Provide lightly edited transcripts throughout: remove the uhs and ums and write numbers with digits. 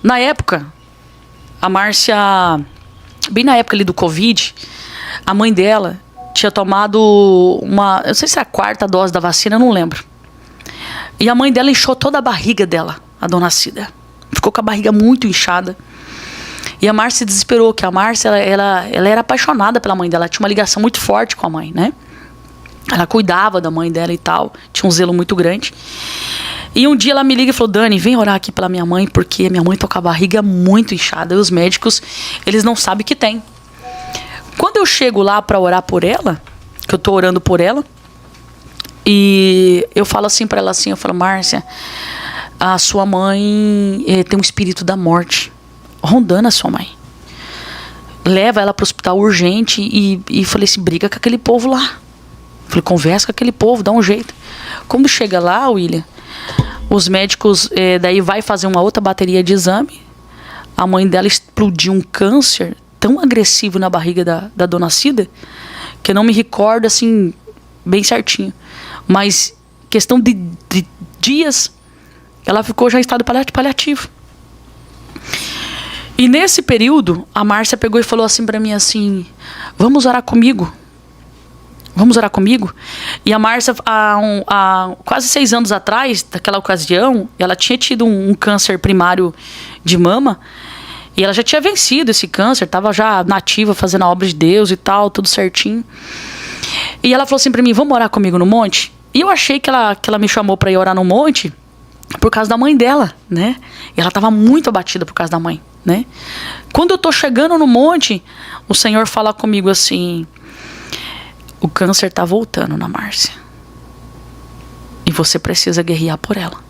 Na época, a Márcia, bem na época ali do Covid, a mãe dela tinha tomado uma, eu não sei se é a 4ª dose da vacina, eu não lembro. E a mãe dela inchou toda a barriga dela, a dona Cida. Ficou com a barriga muito inchada. E a Márcia se desesperou, que a Márcia, ela era apaixonada pela mãe dela, tinha uma ligação muito forte com a mãe, né? Ela cuidava da mãe dela e tal, tinha um zelo muito grande. E um dia ela me liga e falou: Dani, vem orar aqui pela minha mãe, porque minha mãe tá com a barriga muito inchada. E os médicos, eles não sabem o que tem. Quando eu chego lá pra orar por ela, que eu tô orando por ela, e eu falo assim pra ela assim, eu falo: Márcia, a sua mãe tem um espírito da morte rondando a sua mãe. Leva ela pro hospital urgente. E falei assim: briga com aquele povo lá. Falei: conversa com aquele povo, dá um jeito. Quando chega lá, William, os médicos daí vai fazer uma outra bateria de exame. A mãe dela explodiu um câncer tão agressivo na barriga da dona Cida, que eu não me recordo assim bem certinho, mas questão de dias ela ficou já em estado paliativo. E nesse período a Márcia pegou e falou assim pra mim assim: vamos orar comigo? Vamos orar comigo? E a Márcia, há quase 6 anos atrás, daquela ocasião, ela tinha tido um câncer primário de mama. E ela já tinha vencido esse câncer, estava já nativa, fazendo a obra de Deus e tal, tudo certinho. E ela falou assim pra mim: vamos orar comigo no monte? E eu achei que ela me chamou pra ir orar no monte por causa da mãe dela, né? E ela estava muito abatida por causa da mãe, né? Quando eu tô chegando no monte, o Senhor fala comigo assim: o câncer tá voltando na Márcia. E você precisa guerrear por ela.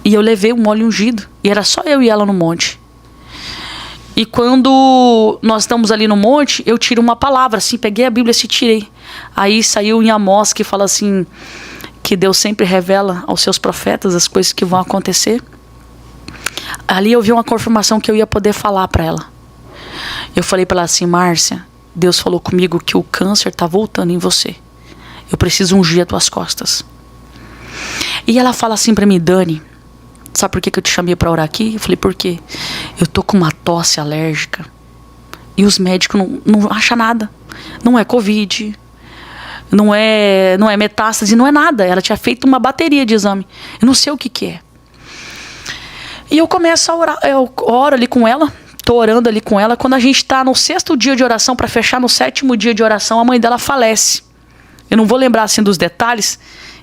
E eu levei um óleo ungido. E era só eu e ela no monte. E quando nós estamos ali no monte, eu tiro uma palavra, assim, peguei a Bíblia e tirei. Aí saiu em Amós, que fala assim, que Deus sempre revela aos seus profetas as coisas que vão acontecer. Ali eu vi uma confirmação que eu ia poder falar para ela. Eu falei para ela assim: Márcia, Deus falou comigo que o câncer tá voltando em você. Eu preciso ungir as tuas costas. E ela fala assim pra mim: Dani, sabe por que eu te chamei pra orar aqui? Eu falei: por quê? Eu tô com uma tosse alérgica. E os médicos não acham nada. Não é Covid. Não é metástase, não é nada. Ela tinha feito uma bateria de exame. Eu não sei o que é. E eu começo a orar. Eu oro ali com ela. Tô orando ali com ela. Quando a gente tá no 6º dia de oração, para fechar no 7º dia de oração, a mãe dela falece. Eu não vou lembrar assim dos detalhes.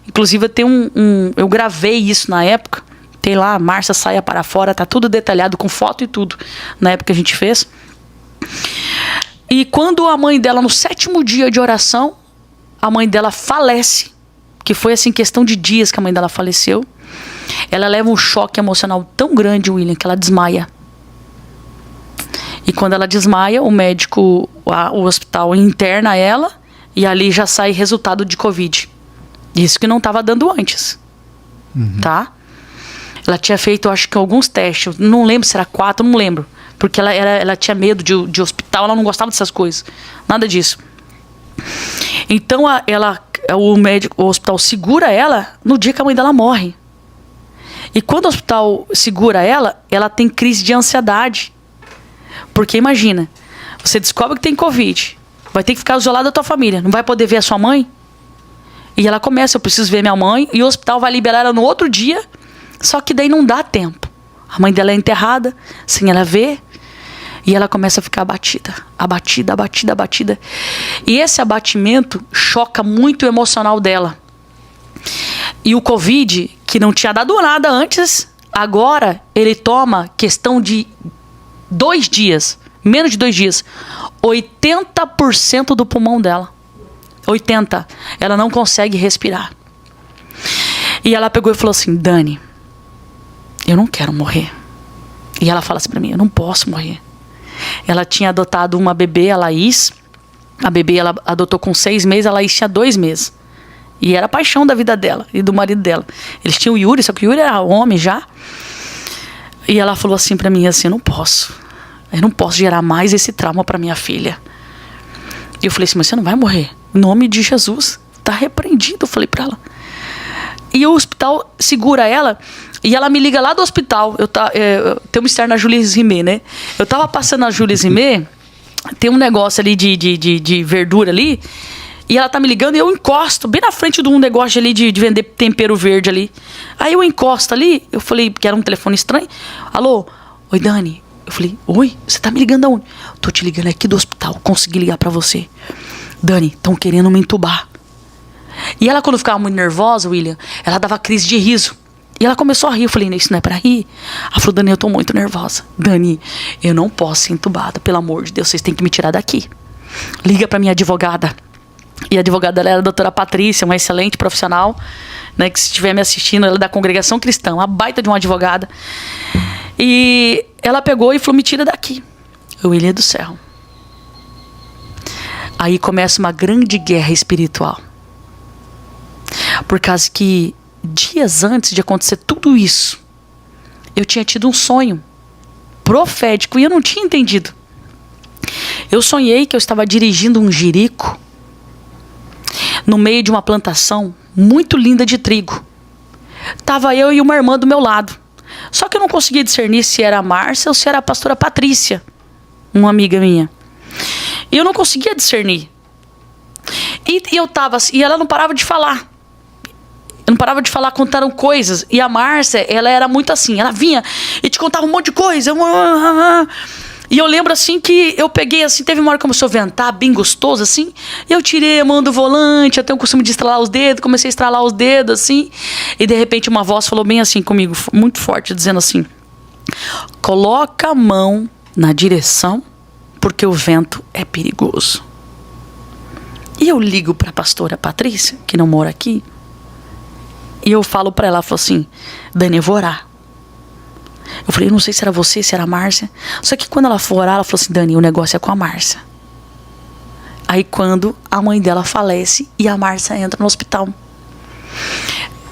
Inclusive eu tenho eu gravei isso na época. Tem lá, Márcia Saia para Fora, tá tudo detalhado com foto e tudo. Na época que a gente fez. E quando a mãe dela, no 7º dia de oração, a mãe dela falece. Que foi assim, questão de dias que a mãe dela faleceu. Ela leva um choque emocional tão grande, William, que ela desmaia. E quando ela desmaia, o médico, o hospital interna ela e ali já sai resultado de Covid. Isso que não estava dando antes. Tá? Ela tinha feito, acho que alguns testes. Não lembro se era 4, não lembro. Porque ela tinha medo de hospital, ela não gostava dessas coisas. Nada disso. Então o hospital segura ela no dia que a mãe dela morre. E quando o hospital segura ela tem crise de ansiedade. Porque imagina, você descobre que tem Covid, vai ter que ficar isolado da tua família, não vai poder ver a sua mãe? E ela começa: eu preciso ver minha mãe. E o hospital vai liberar ela no outro dia. Só que daí não dá tempo. A mãe dela é enterrada, sem ela ver. E ela começa a ficar abatida. E esse abatimento choca muito o emocional dela. E o Covid, que não tinha dado nada antes, agora ele toma questão de 2 dias, menos de 2 dias, 80% do pulmão dela. 80%. Ela não consegue respirar. E ela pegou e falou assim: Dani, eu não quero morrer. E ela fala assim pra mim: eu não posso morrer. Ela tinha adotado uma bebê, a Laís. A bebê ela adotou com 6 meses, a Laís tinha 2 meses. E era a paixão da vida dela e do marido dela. Eles tinham o Yuri, só que o Yuri era homem já. E ela falou assim pra mim assim: eu não posso gerar mais esse trauma pra minha filha. E eu falei assim: mas você não vai morrer. Em nome de Jesus, tá repreendido, eu falei pra ela. E o hospital segura ela. E ela me liga lá do hospital. Tem uma externa na Jules Rimet, né? Eu tava passando na Jules Rimet, tem um negócio ali de verdura ali, e ela tá me ligando e eu encosto bem na frente de um negócio ali de vender tempero verde ali. Aí eu encosto ali, eu falei, que era um telefone estranho. Alô? Oi, Dani. Eu falei, oi, você tá me ligando aonde? Tô te ligando aqui do hospital, consegui ligar pra você. Dani, estão querendo me entubar. E ela, quando ficava muito nervosa, William, ela dava crise de riso. E ela começou a rir. Eu falei, isso não é pra rir? Ela falou, Dani, eu tô muito nervosa. Dani, eu não posso ser entubada. Pelo amor de Deus, vocês têm que me tirar daqui. Liga pra minha advogada. E a advogada dela era a doutora Patrícia, uma excelente profissional, né, que se estiver me assistindo, ela é da Congregação Cristã, uma baita de uma advogada. E ela pegou e falou, me tira daqui. William do céu. Aí começa uma grande guerra espiritual. Por causa que dias antes de acontecer tudo isso, eu tinha tido um sonho profético e eu não tinha entendido. Eu sonhei que eu estava dirigindo um jirico no meio de uma plantação muito linda de trigo. Tava eu e uma irmã do meu lado. Só que eu não conseguia discernir se era a Márcia ou se era a pastora Patrícia, uma amiga minha. E eu não conseguia discernir. E eu tava assim, e ela não parava de falar. Eu não parava de falar, contaram coisas. E a Márcia, ela era muito assim. Ela vinha e te contava um monte de coisa. E eu lembro assim que eu peguei assim, teve uma hora que começou a ventar, bem gostoso assim. Eu tirei a mão do volante, eu tenho o costume de estralar os dedos, comecei a estralar os dedos assim. E de repente uma voz falou bem assim comigo, muito forte, dizendo assim: coloca a mão na direção, porque o vento é perigoso. E eu ligo para a pastora Patrícia, que não mora aqui. E eu falo pra ela, falou assim, Dani, eu vou orar. Eu falei, eu não sei se era você, se era a Márcia. Só que quando ela for orar, ela falou assim, Dani, o negócio é com a Márcia. Aí quando a mãe dela falece e a Márcia entra no hospital.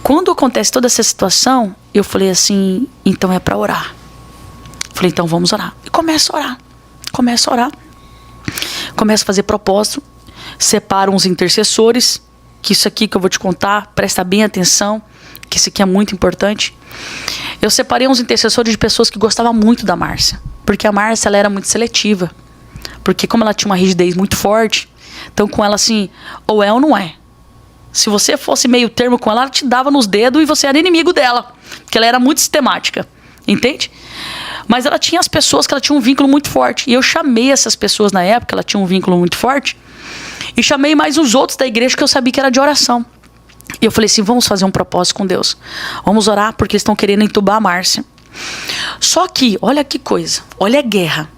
Quando acontece toda essa situação, eu falei assim, então é pra orar. Falei, então vamos orar. E começo a orar. Começo a fazer propósito. Separo uns intercessores. Que isso aqui que eu vou te contar, presta bem atenção, que isso aqui é muito importante. Eu separei uns intercessores de pessoas que gostavam muito da Márcia, porque a Márcia, ela era muito seletiva, porque como ela tinha uma rigidez muito forte, então com ela assim, ou é ou não é. Se você fosse meio termo com ela te dava nos dedos e você era inimigo dela, porque ela era muito sistemática, entende? Mas ela tinha as pessoas que ela tinha um vínculo muito forte, e eu chamei essas pessoas na época, ela tinha um vínculo muito forte, e chamei mais os outros da igreja que eu sabia que era de oração. E eu falei assim, vamos fazer um propósito com Deus. Vamos orar porque eles estão querendo entubar a Márcia. Só que, olha que coisa, olha a guerra.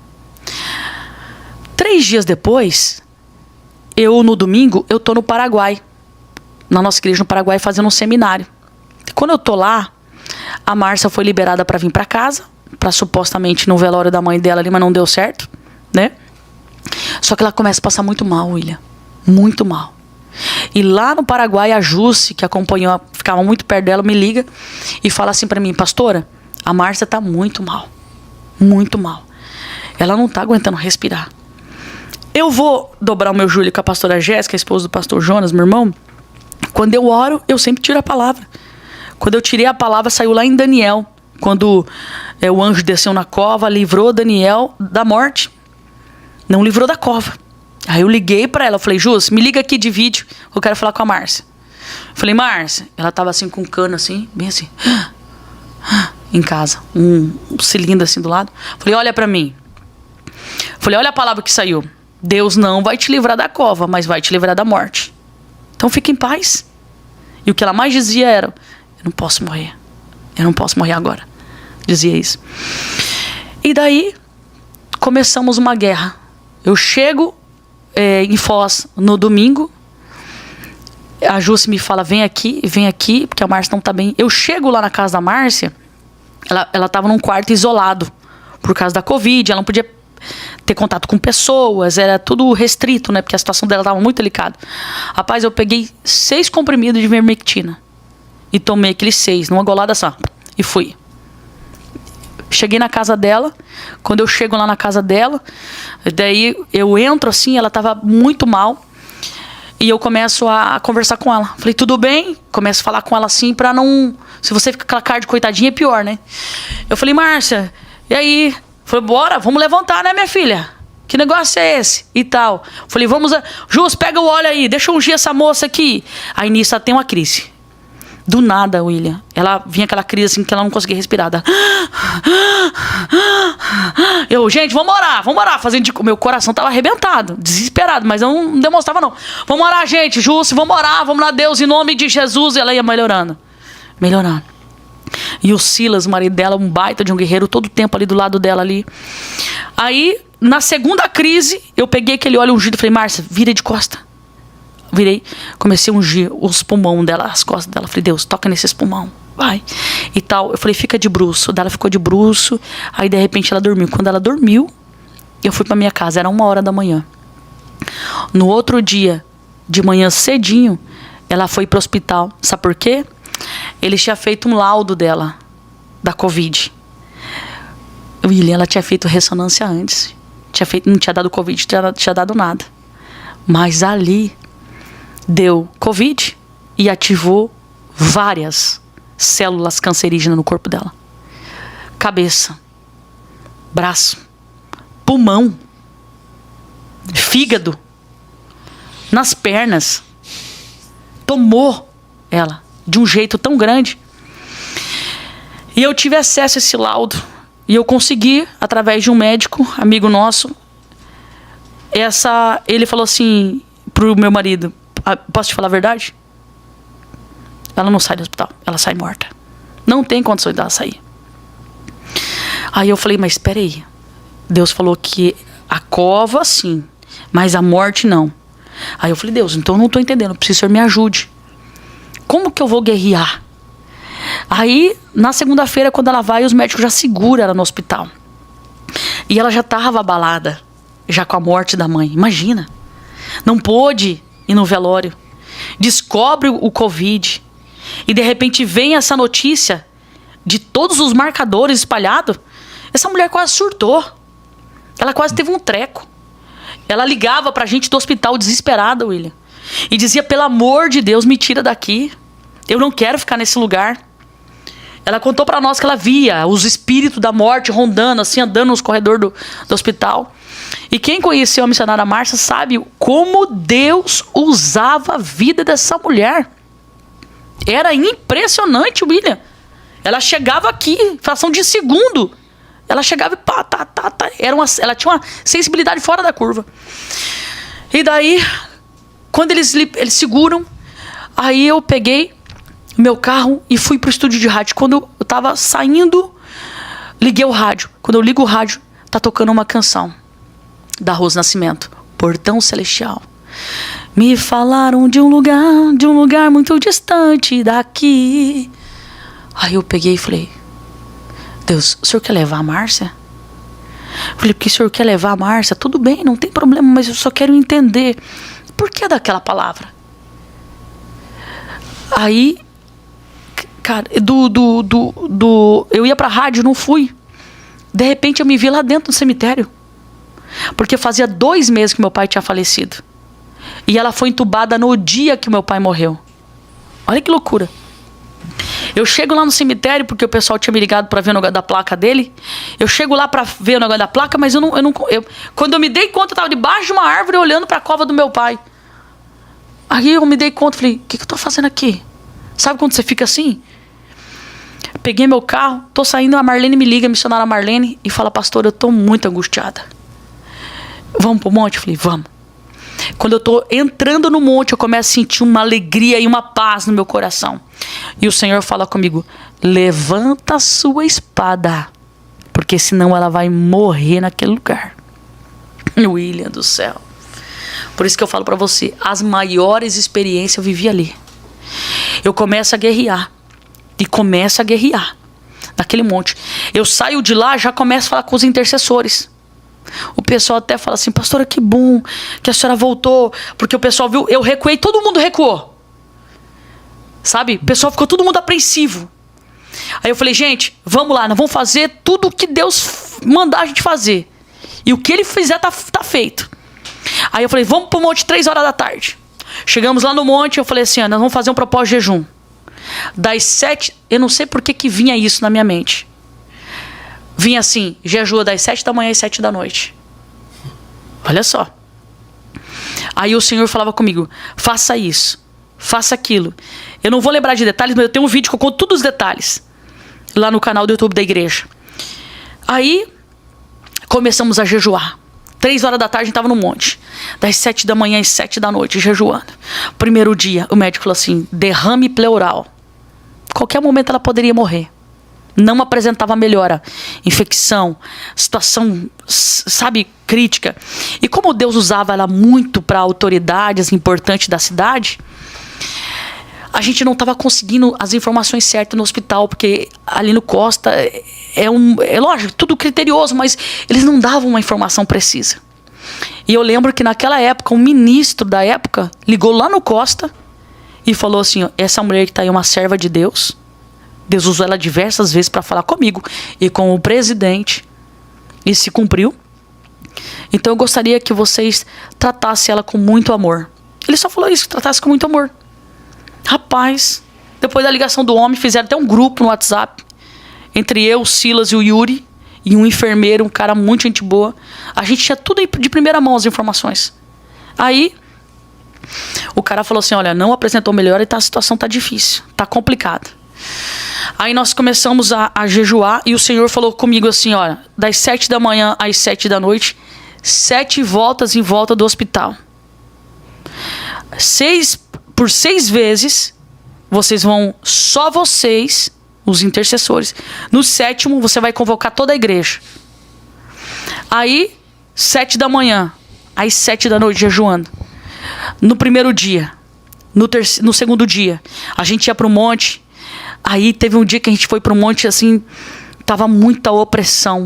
3 dias depois, no domingo, eu tô no Paraguai. Na nossa igreja no Paraguai fazendo um seminário. E quando eu tô lá, a Márcia foi liberada para vir para casa, para supostamente no velório da mãe dela ali, mas não deu certo, né? Só que ela começa a passar muito mal, William. Muito mal. E lá no Paraguai, a Jusce, que acompanhou, ficava muito perto dela, me liga e fala assim pra mim, pastora, a Márcia tá muito mal. Muito mal. Ela não tá aguentando respirar. Eu vou dobrar o meu joelho com a pastora Jéssica, a esposa do pastor Jonas, meu irmão. Quando eu oro, eu sempre tiro a palavra. Quando eu tirei a palavra, saiu lá em Daniel. Quando o anjo desceu na cova, livrou Daniel da morte. Não livrou da cova. Aí eu liguei pra ela, eu falei, Jus, me liga aqui de vídeo, eu quero falar com a Márcia. Eu falei, Márcia, ela tava assim com um cano assim, bem assim, em casa, um cilindro assim do lado. Eu falei, olha pra mim. Eu falei, olha a palavra que saiu. Deus não vai te livrar da cova, mas vai te livrar da morte. Então fica em paz. E o que ela mais dizia era, eu não posso morrer. Eu não posso morrer agora. Dizia isso. E daí, começamos uma guerra. Eu chego em Foz no domingo. A Jusce me fala, vem aqui, porque a Márcia não tá bem. Eu chego lá na casa da Márcia, ela tava num quarto isolado, por causa da Covid, ela não podia ter contato com pessoas, era tudo restrito, né, porque a situação dela tava muito delicada. Rapaz, eu peguei 6 comprimidos de vermectina e tomei aqueles 6, numa golada só, e fui. Cheguei na casa dela. Quando eu chego lá na casa dela, daí eu entro assim, ela tava muito mal. E eu começo a conversar com ela. Falei, tudo bem? Começo a falar com ela assim pra não... Se você fica com aquela cara de coitadinha, é pior, né? Eu falei, Márcia, e aí? Falei, bora, vamos levantar, né, minha filha? Que negócio é esse? E tal. Falei, vamos... Jus, pega o óleo aí, deixa eu ungir essa moça aqui. Aí nisso ela tem uma crise. Do nada, William. Ela vinha aquela crise assim que ela não conseguia respirar. Eu, gente, vamos orar. Fazendo de... Meu coração tava arrebentado, desesperado, mas eu não demonstrava, não. Vamos orar, gente, Júcio, vamos orar, vamos lá, Deus, em nome de Jesus. E ela ia melhorando. E o Silas, o marido dela, um baita de um guerreiro, todo o tempo ali do lado dela ali. Aí, na segunda crise, eu peguei aquele óleo ungido e falei, Márcia, vira de costa. Virei, comecei a ungir os pulmões dela, as costas dela. Falei, Deus, toca nesses pulmão, vai. E tal, eu falei, fica de bruço. Daí ela ficou de bruço, aí de repente ela dormiu. Quando ela dormiu, eu fui pra minha casa, era 1h da manhã. No outro dia, de manhã cedinho, ela foi pro hospital. Sabe por quê? Eles tinham feito um laudo dela, da Covid. William, ela tinha feito ressonância antes. Não tinha dado Covid, tinha dado nada. Mas ali... deu Covid e ativou várias células cancerígenas no corpo dela. Cabeça, braço, pulmão, fígado, nas pernas. Tomou ela de um jeito tão grande. E eu tive acesso a esse laudo. E eu consegui, através de um médico, amigo nosso, ele falou assim pro meu marido, posso te falar a verdade? Ela não sai do hospital, ela sai morta. Não tem condições dela sair. Aí eu falei, mas espera aí. Deus falou que a cova sim, mas a morte não. Aí eu falei, Deus, então eu não tô entendendo, preciso que o Senhor me ajude. Como que eu vou guerrear? Aí, na segunda-feira, quando ela vai, os médicos já seguram ela no hospital. E ela já estava abalada, já com a morte da mãe. Imagina. Não pôde ir no velório. Descobre o Covid. E de repente vem essa notícia de todos os marcadores espalhados. Essa mulher quase surtou. Ela quase teve um treco. Ela ligava pra gente do hospital desesperada, William. E dizia, pelo amor de Deus, me tira daqui. Eu não quero ficar nesse lugar. Ela contou pra nós que ela via os espíritos da morte rondando, assim, andando nos corredores do hospital. E quem conheceu a missionária Márcia sabe como Deus usava a vida dessa mulher. Era impressionante, William. Ela chegava aqui, fração de segundo. Ela chegava e pá, tá. Ela tinha uma sensibilidade fora da curva. E daí, quando eles seguram, aí eu peguei meu carro e fui pro estúdio de rádio. Quando eu tava saindo, liguei o rádio. Quando eu ligo o rádio, tá tocando uma canção da Rose Nascimento, Portão Celestial. Me falaram de um lugar muito distante daqui. Aí eu peguei e falei, Deus, o Senhor quer levar a Márcia? Eu falei, porque o Senhor quer levar a Márcia? Tudo bem, não tem problema, mas eu só quero entender por que daquela palavra. Aí, cara, eu ia pra rádio, não fui. De repente eu me vi lá dentro do cemitério. Porque fazia 2 meses que meu pai tinha falecido. E ela foi entubada no dia que meu pai morreu. Olha que loucura. Eu chego lá no cemitério, porque o pessoal tinha me ligado pra ver o negócio da placa dele. Eu chego lá pra ver o negócio da placa, mas quando eu me dei conta, eu tava debaixo de uma árvore olhando pra cova do meu pai. Aí eu me dei conta, falei, o que eu tô fazendo aqui? Sabe quando você fica assim? Peguei meu carro, tô saindo, a Marlene me liga, a missionária Marlene, e fala, pastor, eu tô muito angustiada. Vamos pro monte? Eu falei, vamos. Quando eu tô entrando no monte, eu começo a sentir uma alegria e uma paz no meu coração. E o Senhor fala comigo, levanta a sua espada, porque senão ela vai morrer naquele lugar. William do céu. Por isso que eu falo pra você, as maiores experiências eu vivi ali. Eu começo a guerrear. E começo a guerrear naquele monte. Eu saio de lá, já começo a falar com os intercessores. O pessoal até fala assim, pastora, que bom que a senhora voltou. Porque o pessoal viu, eu recuei, todo mundo recuou. Sabe? O pessoal ficou todo mundo apreensivo. Aí eu falei, gente, vamos lá, nós vamos fazer tudo o que Deus mandar a gente fazer. E o que ele fizer tá feito. Aí eu falei, vamos pro monte 3 horas da tarde. Chegamos lá no monte, eu falei assim, nós vamos fazer um propósito de jejum. Das 7, eu não sei por que vinha isso na minha mente. Vinha assim, jejua das 7 da manhã às 7 da noite. Olha só. Aí o Senhor falava comigo, faça isso, faça aquilo. Eu não vou lembrar de detalhes, mas eu tenho um vídeo que eu conto todos os detalhes. Lá no canal do YouTube da igreja. Aí, começamos a jejuar. 3 horas da tarde a gente estava no monte. Das 7 da manhã às 7 da noite, jejuando. Primeiro dia, o médico falou assim, derrame pleural. Qualquer momento ela poderia morrer. Não apresentava melhora. Infecção, situação, sabe, crítica. E como Deus usava ela muito para autoridades importantes da cidade, a gente não estava conseguindo as informações certas no hospital, porque ali no Costa é lógico, tudo criterioso, mas eles não davam uma informação precisa. E eu lembro que naquela época, um ministro da época ligou lá no Costa e falou assim, essa mulher que está aí é uma serva de Deus. Deus usou ela diversas vezes para falar comigo e com o presidente. E se cumpriu. Então eu gostaria que vocês tratassem ela com muito amor. Ele só falou isso, que tratasse com muito amor. Rapaz, depois da ligação do homem, fizeram até um grupo no WhatsApp. Entre eu, o Silas e o Yuri. E um enfermeiro, um cara muito gente boa. A gente tinha tudo de primeira mão as informações. Aí, o cara falou assim, olha, não apresentou melhora e a situação tá difícil, tá complicada. Aí nós começamos a jejuar e o Senhor falou comigo assim, olha, das 7 da manhã às 7 da noite, 7 voltas em volta do hospital. por 6 vezes, vocês vão, só vocês, os intercessores. No 7º, você vai convocar toda a igreja. Aí, 7 da manhã, às 7 da noite, jejuando. No primeiro dia, no segundo dia, a gente ia para o monte. Aí teve um dia que a gente foi para o monte, assim, tava muita opressão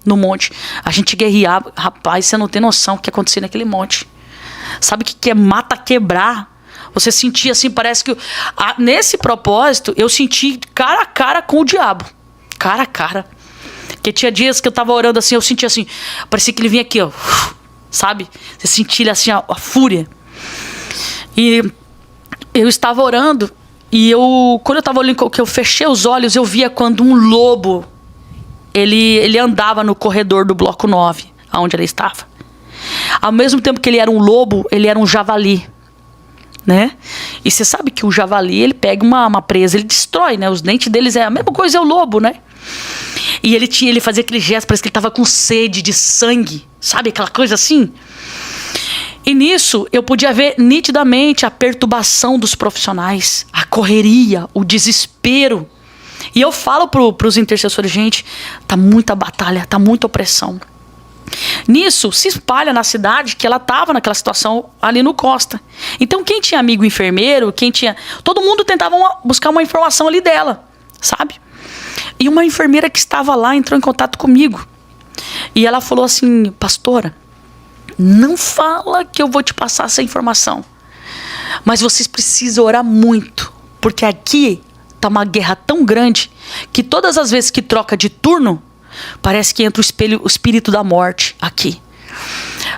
no monte. A gente guerreava, rapaz, você não tem noção o que acontecia naquele monte. Sabe o que é mata quebrar? Você sentia assim, parece que... nesse propósito, eu senti cara a cara com o diabo. Cara a cara. Porque tinha dias que eu tava orando assim, eu sentia assim, parecia que ele vinha aqui, ó. Sabe? Você sentia assim, a fúria. E eu estava orando, e quando eu estava olhando, que eu fechei os olhos, eu via quando um lobo, ele andava no corredor do bloco 9, onde ele estava. Ao mesmo tempo que ele era um lobo, ele era um javali, né? E você sabe que o javali, ele pega uma presa, ele destrói, né? Os dentes deles é a mesma coisa, é o lobo, né? E ele fazia aquele gesto, parece que ele estava com sede de sangue, sabe? Aquela coisa assim. E nisso, eu podia ver nitidamente a perturbação dos profissionais, a correria, o desespero. E eu falo para os intercessores, gente, tá muita batalha, tá muita opressão. Nisso, se espalha na cidade que ela estava naquela situação ali no Costa. Então, quem tinha amigo enfermeiro, todo mundo tentava buscar uma informação ali dela, sabe? E uma enfermeira que estava lá entrou em contato comigo. E ela falou assim, pastora, não fala que eu vou te passar essa informação. Mas vocês precisam orar muito. Porque aqui tá uma guerra tão grande que todas as vezes que troca de turno, parece que entra o espírito da morte aqui.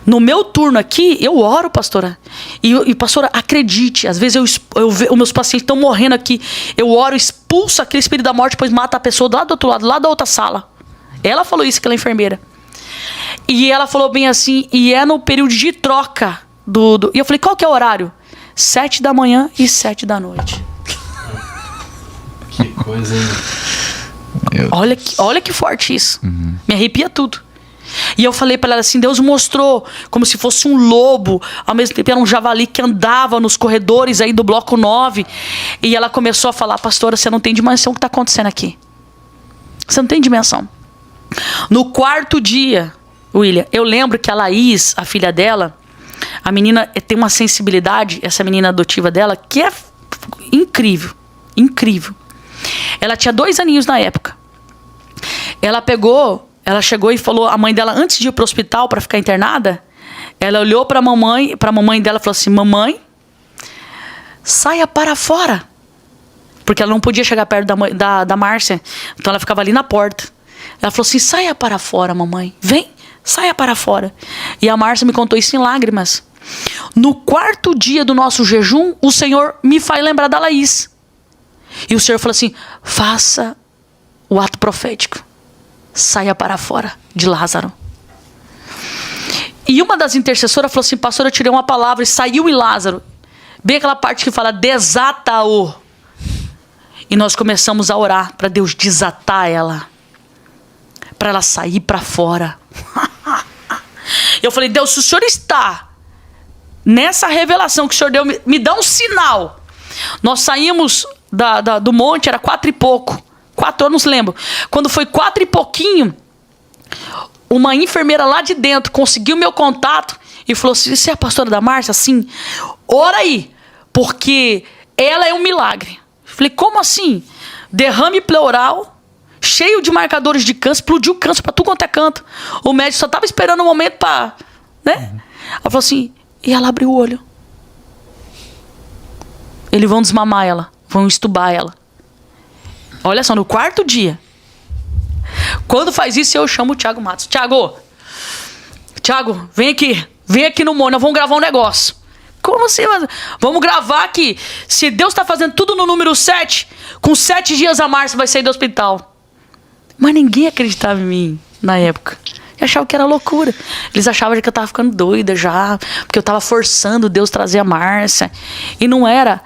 No meu turno aqui, eu oro, pastora. E pastora, acredite, às vezes eu vejo, os meus pacientes estão morrendo aqui. Eu oro, expulso aquele espírito da morte, depois mata a pessoa lá do outro lado, lá da outra sala. Ela falou isso, aquela enfermeira. E ela falou bem assim, e é no período de troca E eu falei, qual que é o horário? 7 da manhã e 7 da noite. Que coisa, hein? Olha que forte isso. Uhum. Me arrepia tudo. E eu falei para ela assim, Deus mostrou como se fosse um lobo, ao mesmo tempo era um javali que andava nos corredores aí do bloco 9. E ela começou a falar, pastora, você não tem dimensão o que está acontecendo aqui. Você não tem dimensão. No 4º dia, William, eu lembro que a Laís, a filha dela, a menina tem uma sensibilidade, essa menina adotiva dela, que é incrível, incrível. Ela tinha 2 aninhos na época. Ela chegou e falou, a mãe dela, antes de ir pro hospital para ficar internada, ela olhou para a mamãe dela e falou assim, mamãe, saia para fora. Porque ela não podia chegar perto da Márcia, então ela ficava ali na porta. Ela falou assim, saia para fora, mamãe, vem, saia para fora. E a Márcia me contou isso em lágrimas. No quarto dia do nosso jejum, o Senhor me faz lembrar da Laís. E o Senhor falou assim, faça o ato profético. Saia para fora de Lázaro. E uma das intercessoras falou assim, pastor, eu tirei uma palavra e saiu em Lázaro. Bem aquela parte que fala, desata-o. E nós começamos a orar para Deus desatar ela. Para ela sair para fora. Eu falei, Deus, se o Senhor está nessa revelação que o Senhor deu, me dá um sinal. Nós saímos do monte, era 4 e pouco. 4, eu não se lembro. Quando foi 4 e pouquinho, uma enfermeira lá de dentro conseguiu meu contato e falou assim, você é a pastora da Márcia? Sim. Ora aí, porque ela é um milagre. Falei, como assim? Derrame pleural, cheio de marcadores de câncer, explodiu câncer pra tudo quanto é canto. O médico só tava esperando um momento pra... né? Ela falou assim, e ela abriu o olho. Eles vão desmamar ela, vão estubar ela. Olha só, no quarto dia. Quando faz isso, eu chamo o Thiago Matos. Thiago, vem aqui no Mônio, vamos gravar um negócio. Como assim? Vamos gravar aqui. Se Deus está fazendo tudo no número 7, com 7 dias a Márcia vai sair do hospital. Mas ninguém acreditava em mim na época. Eu achava que era loucura. Eles achavam que eu estava ficando doida já, porque eu estava forçando Deus trazer a Márcia. E não era.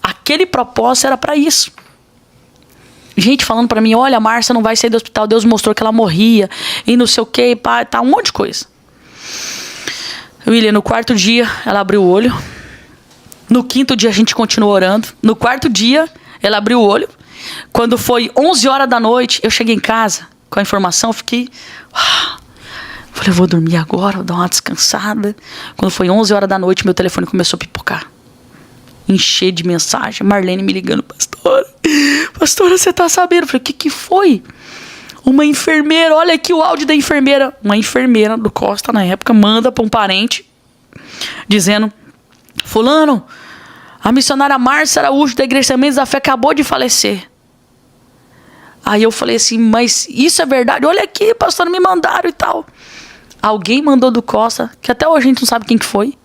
Aquele propósito era para isso. Gente falando para mim, olha, a Márcia não vai sair do hospital, Deus mostrou que ela morria, e não sei o que, pá, tá, um monte de coisa. William, no quarto dia, ela abriu o olho. No quinto dia, a gente continuou orando. No quarto dia, ela abriu o olho. Quando foi 11 horas da noite, eu cheguei em casa com a informação, fiquei... falei, eu vou dormir agora, vou dar uma descansada. Quando foi 11 horas da noite, meu telefone começou a pipocar. Encher de mensagem. Marlene me ligando, pastora, você tá sabendo? Eu falei, o que foi? Uma enfermeira, olha aqui o áudio da enfermeira. Uma enfermeira do Costa, na época, manda para um parente, dizendo, fulano, a missionária Márcia Araújo da Igreja Sementes da Fé acabou de falecer. Aí eu falei assim, mas isso é verdade? Olha aqui, pastor, me mandaram e tal. Alguém mandou do Costa, que até hoje a gente não sabe quem que foi.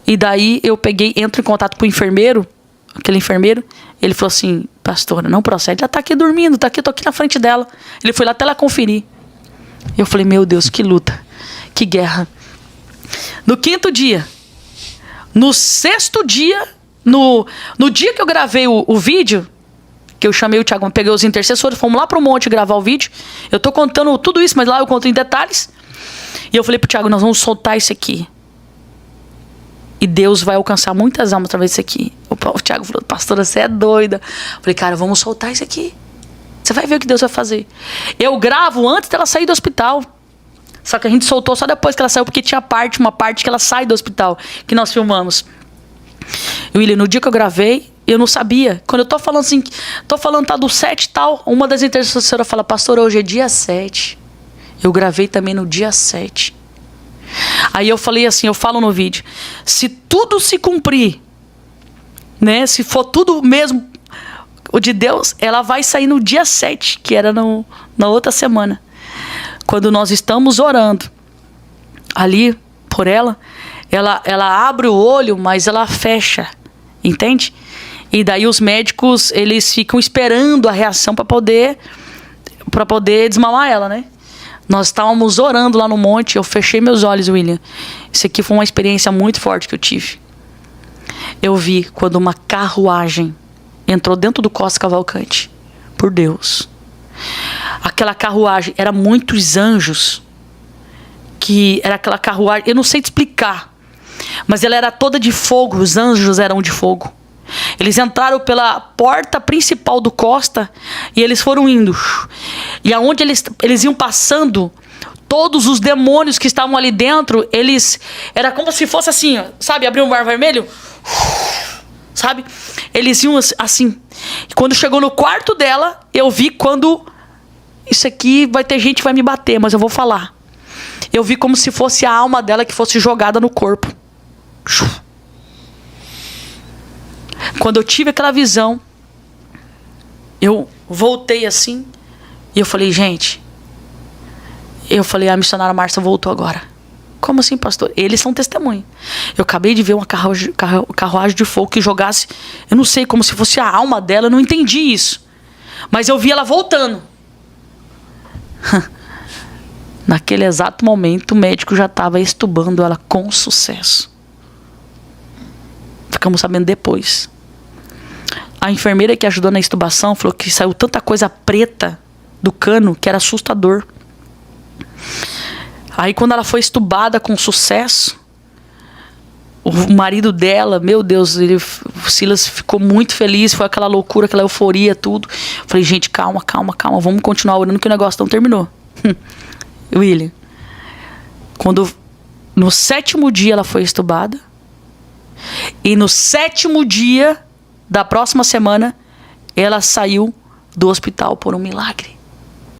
E daí eu entro em contato com o enfermeiro, aquele enfermeiro, ele falou assim, pastora, não procede, ela tá aqui dormindo, tô aqui na frente dela. Ele foi lá até ela conferir. Eu falei, meu Deus, que luta, que guerra. No quinto dia, no sexto dia, no dia que eu gravei o vídeo, que eu chamei o Thiago, peguei os intercessores, fomos lá pro monte gravar o vídeo. Eu tô contando tudo isso, mas lá eu conto em detalhes. E eu falei pro Thiago, nós vamos soltar isso aqui. E Deus vai alcançar muitas almas através disso aqui. O Thiago falou, pastora, você é doida. Eu falei, cara, vamos soltar isso aqui. Você vai ver o que Deus vai fazer. Eu gravo antes dela sair do hospital. Só que a gente soltou só depois que ela saiu, porque tinha uma parte que ela sai do hospital, que nós filmamos. William, no dia que eu gravei, eu não sabia. Quando eu tô falando assim, tá do 7 e tal, uma das intercessoras fala, pastor, hoje é dia 7. Eu gravei também no dia 7. Aí eu falei assim, eu falo no vídeo, se tudo se cumprir, né, se for tudo mesmo o de Deus, ela vai sair no dia 7, que era na outra semana. Quando nós estamos orando ali por ela abre o olho, mas ela fecha, entende? E daí os médicos, eles ficam esperando a reação para poder desmamar ela, né? Nós estávamos orando lá no monte, eu fechei meus olhos, William. Isso aqui foi uma experiência muito forte que eu tive. Eu vi quando uma carruagem entrou dentro do Costa Cavalcante, por Deus. Aquela carruagem, era muitos anjos, que era aquela carruagem, eu não sei te explicar, mas ela era toda de fogo, os anjos eram de fogo. Eles entraram pela porta principal do Costa e eles foram indo. E aonde eles iam passando, todos os demônios que estavam ali dentro, era como se fosse assim, sabe? Abriu um mar vermelho, sabe? Eles iam assim. E quando chegou no quarto dela, eu vi quando... Isso aqui vai ter gente que vai me bater, mas eu vou falar. Eu vi como se fosse a alma dela que fosse jogada no corpo. Quando eu tive aquela visão, eu voltei assim e eu falei, gente, a missionária Márcia voltou agora. Como assim, pastor? Eles são testemunha. Eu acabei de ver uma carruagem de fogo que jogasse, eu não sei, como se fosse a alma dela, eu não entendi isso. Mas eu vi ela voltando. Naquele exato momento, o médico já estava extubando ela com sucesso. Ficamos sabendo depois. A enfermeira que ajudou na extubação falou que saiu tanta coisa preta do cano que era assustador. Aí quando ela foi extubada com sucesso, o marido dela, meu Deus, o Silas ficou muito feliz, foi aquela loucura, aquela euforia, tudo. Falei, gente, calma, vamos continuar orando que o negócio não terminou. William, no 7º dia ela foi extubada, e no 7º dia da próxima semana ela saiu do hospital por um milagre.